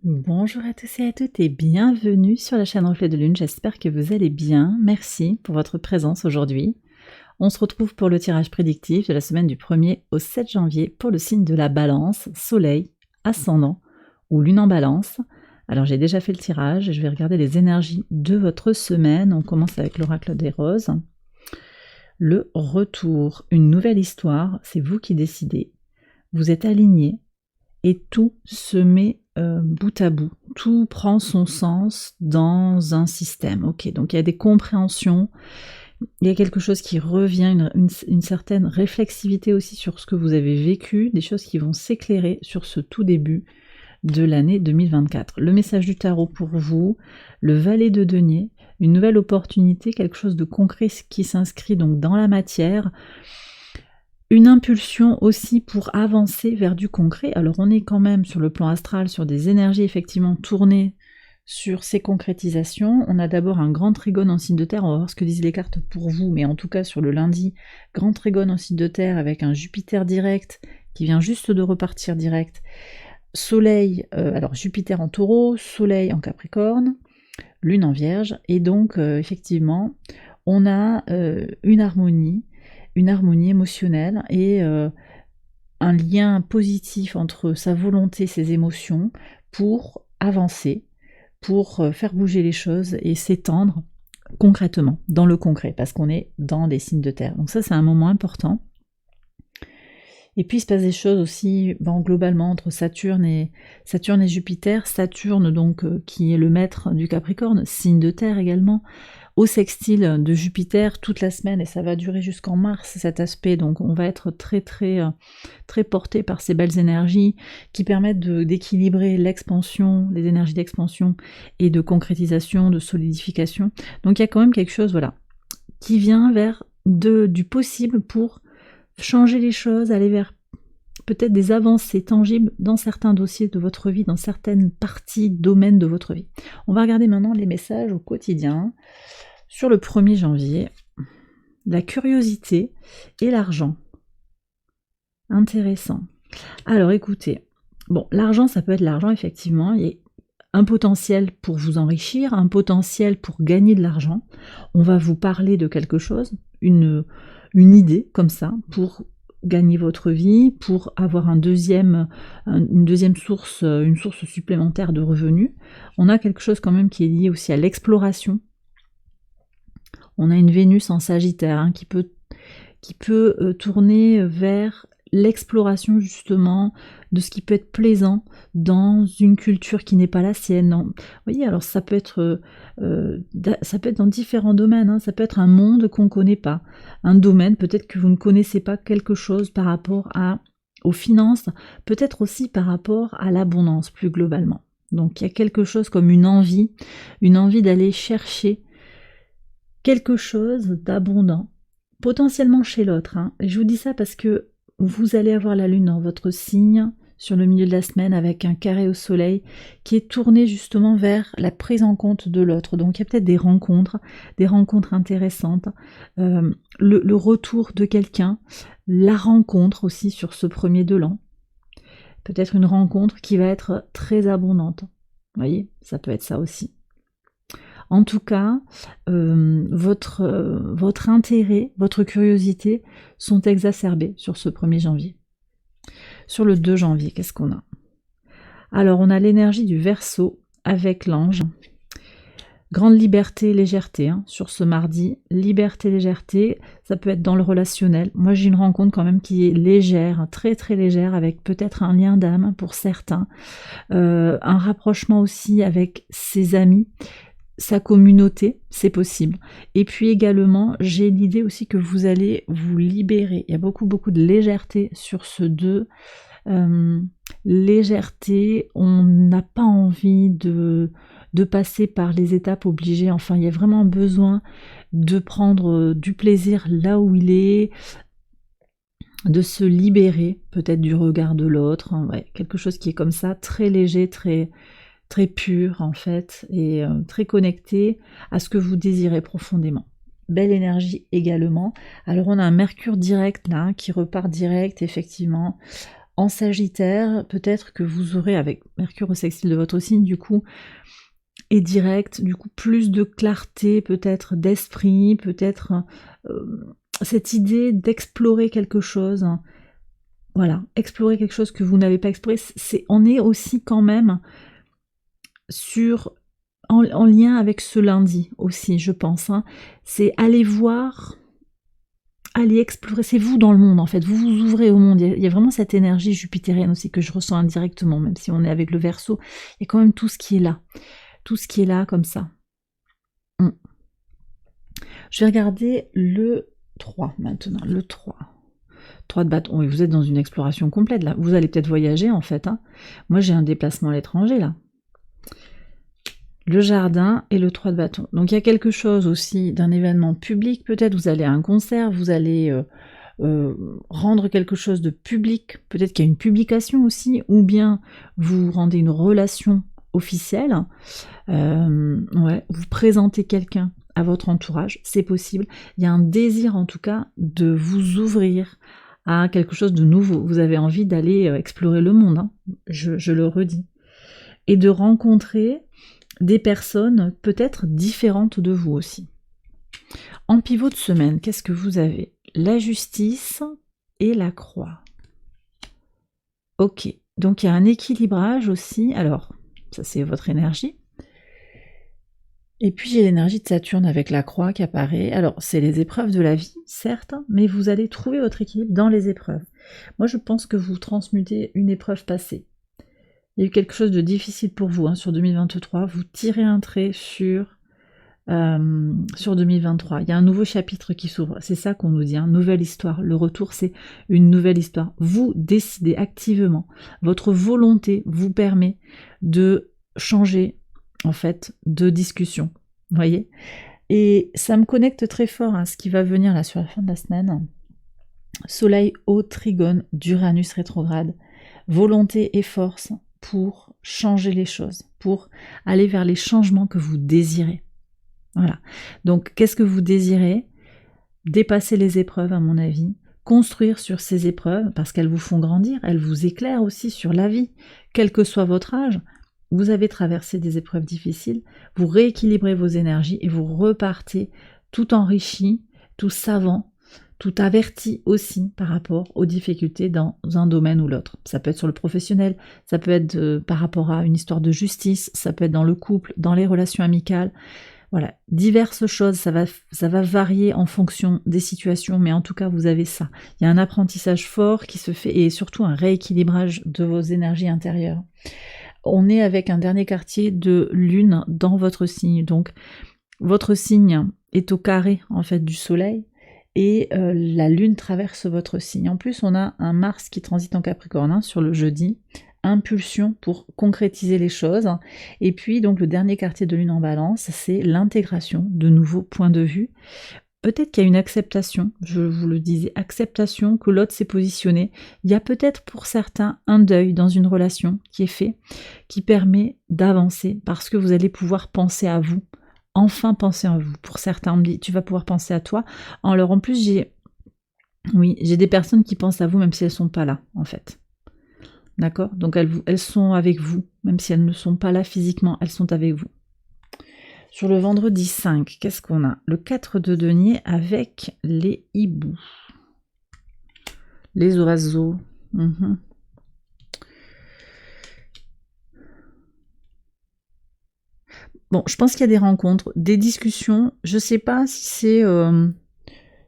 Bonjour à tous et à toutes et bienvenue sur la chaîne Reflet de Lune, j'espère que vous allez bien. Merci pour votre présence aujourd'hui. On se retrouve pour le tirage prédictif de la semaine du 1er au 7 janvier pour le signe de la Balance, Soleil, Ascendant ou Lune en Balance. Alors j'ai déjà fait le tirage, je vais regarder les énergies de votre semaine. On commence avec l'oracle des roses. Le retour, une nouvelle histoire, c'est vous qui décidez. Vous êtes aligné et tout se met bout à bout. Tout prend son sens dans un système. Ok, donc il y a des compréhensions, il y a quelque chose qui revient, une certaine réflexivité aussi sur ce que vous avez vécu, des choses qui vont s'éclairer sur ce tout début de l'année 2024. Le message du tarot pour vous, le valet de denier, une nouvelle opportunité, quelque chose de concret qui s'inscrit donc dans la matière, une impulsion aussi pour avancer vers du concret. Alors on est quand même sur le plan astral, sur des énergies effectivement tournées sur ces concrétisations. On a d'abord un grand trigone en signe de terre, on va voir ce que disent les cartes pour vous, mais en tout cas sur le lundi, grand trigone en signe de terre avec un Jupiter direct qui vient juste de repartir direct. Soleil, alors Jupiter en taureau, Soleil en Capricorne, Lune en Vierge, et donc effectivement on a une harmonie émotionnelle et un lien positif entre sa volonté, ses émotions pour avancer, pour faire bouger les choses et s'étendre concrètement, dans le concret, parce qu'on est dans des signes de terre. Donc ça, c'est un moment important. Et puis il se passe des choses aussi globalement entre Saturne et Jupiter. Saturne donc qui est le maître du Capricorne, signe de terre également, au sextile de Jupiter toute la semaine et ça va durer jusqu'en mars cet aspect. Donc on va être très porté par ces belles énergies qui permettent d'équilibrer l'expansion, les énergies d'expansion et de concrétisation, de solidification. Donc il y a quand même quelque chose qui vient vers du possible pour changer les choses, aller vers peut-être des avancées tangibles dans certains dossiers de votre vie, dans certaines parties, domaines de votre vie. On va regarder maintenant les messages au quotidien. Sur le 1er janvier, la curiosité et l'argent. Intéressant. Alors écoutez, l'argent, ça peut être l'argent, effectivement. Il y a un potentiel pour vous enrichir, un potentiel pour gagner de l'argent. On va vous parler de quelque chose, une idée comme ça, pour gagner votre vie, pour avoir une deuxième source, une source supplémentaire de revenus. On a quelque chose quand même qui est lié aussi à l'exploration. On a une Vénus en Sagittaire qui peut tourner vers l'exploration justement de ce qui peut être plaisant dans une culture qui n'est pas la sienne. Vous voyez, alors ça peut être dans différents domaines, ça peut être un monde qu'on ne connaît pas, un domaine peut-être que vous ne connaissez pas quelque chose par rapport aux finances, peut-être aussi par rapport à l'abondance plus globalement. Donc il y a quelque chose comme une envie d'aller chercher quelque chose d'abondant, potentiellement chez l'autre. Et je vous dis ça parce que vous allez avoir la lune dans votre signe sur le milieu de la semaine avec un carré au soleil qui est tourné justement vers la prise en compte de l'autre. Donc il y a peut-être des rencontres intéressantes, le retour de quelqu'un, la rencontre aussi sur ce 1er de l'an. Peut-être une rencontre qui va être très abondante. Vous voyez, ça peut être ça aussi. En tout cas, votre intérêt, votre curiosité sont exacerbés sur ce 1er janvier. Sur le 2 janvier, qu'est-ce qu'on a? Alors, on a l'énergie du Verseau avec l'ange. Grande liberté, légèreté sur ce mardi. Liberté, légèreté, ça peut être dans le relationnel. Moi, j'ai une rencontre quand même qui est légère, très légère, avec peut-être un lien d'âme pour certains. Un rapprochement aussi avec ses amis, sa communauté, c'est possible. Et puis également, j'ai l'idée aussi que vous allez vous libérer. Il y a beaucoup de légèreté sur ce 2. Légèreté, on n'a pas envie de passer par les étapes obligées. Enfin, il y a vraiment besoin de prendre du plaisir là où il est, de se libérer peut-être du regard de l'autre. Ouais, quelque chose qui est comme ça, très léger, très pur en fait, et très connecté à ce que vous désirez profondément. Belle énergie également. Alors on a un Mercure direct là, qui repart direct, effectivement, En Sagittaire, peut-être que vous aurez, avec Mercure au sextile de votre signe, du coup, et direct, du coup, plus de clarté, peut-être d'esprit, peut-être cette idée d'explorer quelque chose. Voilà, explorer quelque chose que vous n'avez pas exploré. On est aussi quand même en lien avec ce lundi aussi, je pense. C'est aller voir, aller explorer. C'est vous dans le monde, en fait. Vous vous ouvrez au monde. Il y a vraiment cette énergie jupitérienne aussi que je ressens indirectement, même si on est avec le Verseau. Il y a quand même tout ce qui est là. Tout ce qui est là, comme ça. Je vais regarder le 3 maintenant. Le 3. 3 de bâton. Oui, vous êtes dans une exploration complète là. Vous allez peut-être voyager en fait. Moi j'ai un déplacement à l'étranger là. Le jardin et le 3 de bâton. Donc il y a quelque chose aussi d'un événement public. Peut-être vous allez à un concert, vous allez rendre quelque chose de public. Peut-être qu'il y a une publication aussi. Ou bien vous rendez une relation officielle. Vous présentez quelqu'un à votre entourage, c'est possible. Il y a un désir en tout cas de vous ouvrir à quelque chose de nouveau. Vous avez envie d'aller explorer le monde, je le redis. Et de rencontrer des personnes peut-être différentes de vous aussi. En pivot de semaine, qu'est-ce que vous avez? La justice et la croix. Ok, donc il y a un équilibrage aussi. Alors, ça c'est votre énergie. Et puis j'ai l'énergie de Saturne avec la croix qui apparaît. Alors c'est les épreuves de la vie, certes, mais vous allez trouver votre équilibre dans les épreuves. Moi je pense que vous transmutez une épreuve passée. Il y a eu quelque chose de difficile pour vous sur 2023. Vous tirez un trait sur 2023. Il y a un nouveau chapitre qui s'ouvre. C'est ça qu'on nous dit, nouvelle histoire. Le retour, c'est une nouvelle histoire. Vous décidez activement. Votre volonté vous permet de changer en fait de discussion. Vous voyez? Et ça me connecte très fort à ce qui va venir là sur la fin de la semaine. Soleil au trigone d'Uranus rétrograde. Volonté et force pour changer les choses, pour aller vers les changements que vous désirez. Voilà. Donc, qu'est-ce que vous désirez? Dépasser les épreuves, à mon avis. Construire sur ces épreuves, parce qu'elles vous font grandir, elles vous éclairent aussi sur la vie. Quel que soit votre âge, vous avez traversé des épreuves difficiles, vous rééquilibrez vos énergies et vous repartez tout enrichi, tout savant, tout averti aussi par rapport aux difficultés dans un domaine ou l'autre. Ça peut être sur le professionnel, ça peut être par rapport à une histoire de justice, ça peut être dans le couple, dans les relations amicales. Voilà, diverses choses, ça va varier en fonction des situations, mais en tout cas, vous avez ça. Il y a un apprentissage fort qui se fait et surtout un rééquilibrage de vos énergies intérieures. On est avec un dernier quartier de lune dans votre signe, donc votre signe est au carré en fait du soleil et la lune traverse votre signe. En plus, on a un Mars qui transite en Capricorne sur le jeudi, impulsion pour concrétiser les choses. Et puis donc le dernier quartier de lune en balance, c'est l'intégration de nouveaux points de vue. Peut-être qu'il y a une acceptation, je vous le disais, acceptation que l'autre s'est positionné. Il y a peut-être pour certains un deuil dans une relation qui est fait, qui permet d'avancer parce que vous allez pouvoir penser à vous. Enfin penser à vous. Pour certains, on me dit, tu vas pouvoir penser à toi. Alors en plus, j'ai des personnes qui pensent à vous même si elles ne sont pas là, en fait. D'accord? Donc elles sont avec vous, même si elles ne sont pas là physiquement, elles sont avec vous. Sur le vendredi 5, qu'est-ce qu'on a? Le 4 de denier avec les hiboux. Les oiseaux. Bon, je pense qu'il y a des rencontres, des discussions. Je ne sais pas si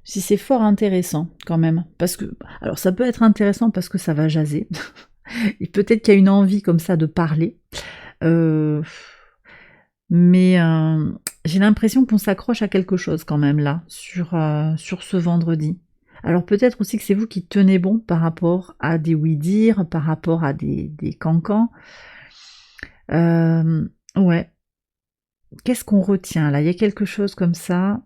c'est fort intéressant quand même. Parce que, alors ça peut être intéressant parce que ça va jaser. Et peut-être qu'il y a une envie comme ça de parler. Mais j'ai l'impression qu'on s'accroche à quelque chose quand même là, sur ce vendredi. Alors peut-être aussi que c'est vous qui tenez bon par rapport à des oui-dire, par rapport à des cancans. Ouais. Qu'est-ce qu'on retient là? Il y a quelque chose comme ça.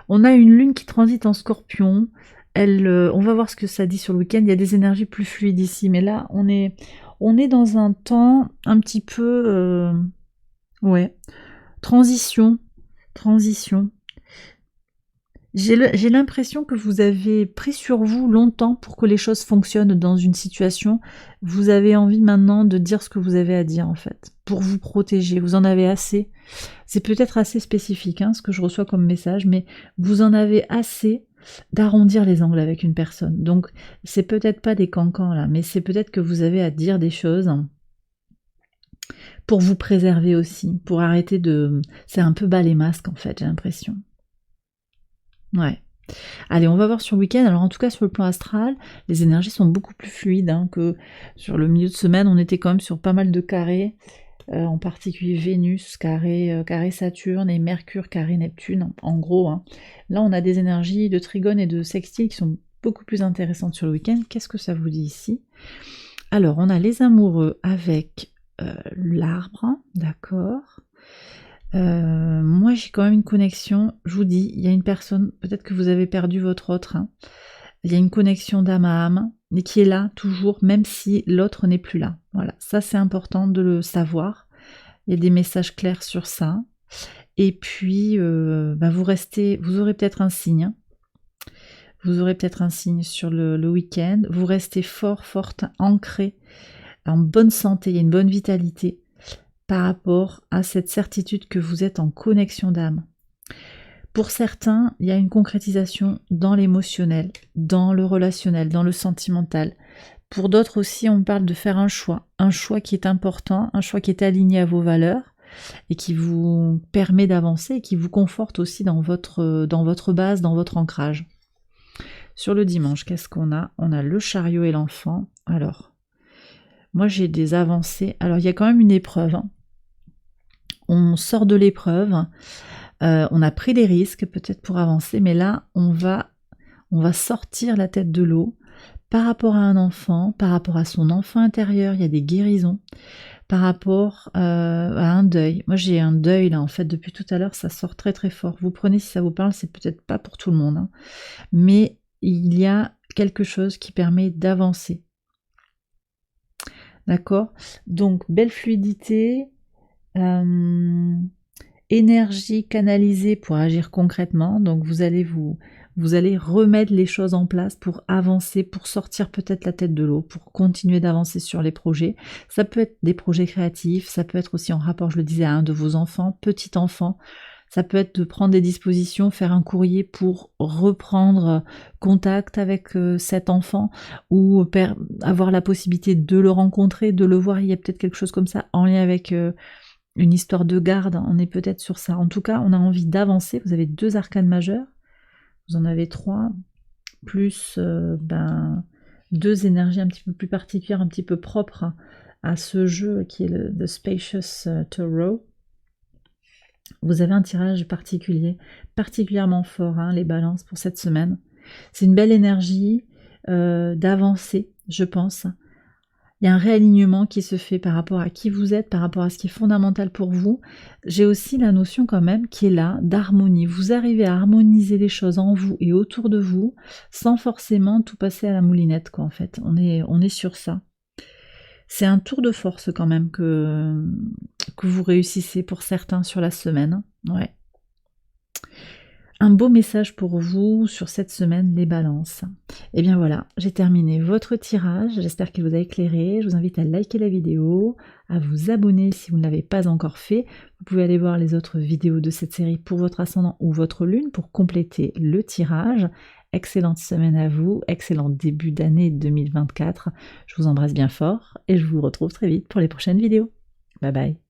On a une lune qui transite en Scorpion. On va voir ce que ça dit sur le week-end. Il y a des énergies plus fluides ici, mais là on est dans un temps un petit peu transition. J'ai l'impression que vous avez pris sur vous longtemps pour que les choses fonctionnent dans une situation. Vous avez envie maintenant de dire ce que vous avez à dire en fait, pour vous protéger. Vous en avez assez. C'est peut-être assez spécifique ce que je reçois comme message, mais vous en avez assez d'arrondir les angles avec une personne. Donc c'est peut-être pas des cancans là, mais c'est peut-être que vous avez à dire des choses pour vous préserver aussi, pour arrêter de... C'est un peu bas les masques en fait, j'ai l'impression. Ouais. Allez, on va voir sur le week-end. Alors en tout cas sur le plan astral, les énergies sont beaucoup plus fluides que sur le milieu de semaine. On était quand même sur pas mal de carrés, en particulier Vénus carré Saturne et Mercure carré Neptune, en gros. Là on a des énergies de trigone et de sextile qui sont beaucoup plus intéressantes sur le week-end. Qu'est-ce que ça vous dit ici? Alors on a les amoureux avec l'arbre, d'accord. Moi j'ai quand même une connexion, je vous dis, il y a une personne, peut-être que vous avez perdu votre autre, il y a une connexion d'âme à âme, mais qui est là toujours, même si l'autre n'est plus là. Voilà, ça c'est important de le savoir. Il y a des messages clairs sur ça. Et puis, vous aurez peut-être un signe. Vous aurez peut-être un signe sur le week-end. Vous restez forte, ancré, en bonne santé, il y a une bonne vitalité par rapport à cette certitude que vous êtes en connexion d'âme. Pour certains, il y a une concrétisation dans l'émotionnel, dans le relationnel, dans le sentimental. Pour d'autres aussi, on parle de faire un choix qui est important, un choix qui est aligné à vos valeurs et qui vous permet d'avancer et qui vous conforte aussi dans votre base, dans votre ancrage. Sur le dimanche, qu'est-ce qu'on a? On a le chariot et l'enfant. Alors, moi j'ai des avancées. Alors, il y a quand même une épreuve. On sort de l'épreuve, on a pris des risques peut-être pour avancer, mais là on va sortir la tête de l'eau par rapport à un enfant, par rapport à son enfant intérieur, il y a des guérisons, par rapport à un deuil. Moi j'ai un deuil là en fait depuis tout à l'heure, ça sort très très fort. Vous prenez si ça vous parle, c'est peut-être pas pour tout le monde, mais il y a quelque chose qui permet d'avancer. D'accord? Donc belle fluidité, énergie canalisée pour agir concrètement, donc vous allez remettre les choses en place pour avancer, pour sortir peut-être la tête de l'eau, pour continuer d'avancer sur les projets. Ça peut être des projets créatifs, ça peut être aussi en rapport, je le disais, à un de vos enfants, petit enfant, ça peut être de prendre des dispositions, faire un courrier pour reprendre contact avec cet enfant ou avoir la possibilité de le rencontrer, de le voir, il y a peut-être quelque chose comme ça en lien avec une histoire de garde, on est peut-être sur ça. En tout cas, on a envie d'avancer. Vous avez 2 arcanes majeurs, vous en avez 3, plus 2 énergies un petit peu plus particulières, un petit peu propres à ce jeu qui est le The Spacious Tarot. Vous avez un tirage particulier, particulièrement fort, les balances pour cette semaine. C'est une belle énergie d'avancer, je pense. Il y a un réalignement qui se fait par rapport à qui vous êtes, par rapport à ce qui est fondamental pour vous. J'ai aussi la notion quand même qui est là d'harmonie. Vous arrivez à harmoniser les choses en vous et autour de vous sans forcément tout passer à la moulinette, quoi, en fait. On est sur ça. C'est un tour de force quand même que vous réussissez pour certains sur la semaine. Ouais. Un beau message pour vous sur cette semaine, les balances. Et bien voilà, j'ai terminé votre tirage, j'espère qu'il vous a éclairé. Je vous invite à liker la vidéo, à vous abonner si vous ne l'avez pas encore fait. Vous pouvez aller voir les autres vidéos de cette série pour votre ascendant ou votre lune pour compléter le tirage. Excellente semaine à vous, excellent début d'année 2024. Je vous embrasse bien fort et je vous retrouve très vite pour les prochaines vidéos. Bye bye.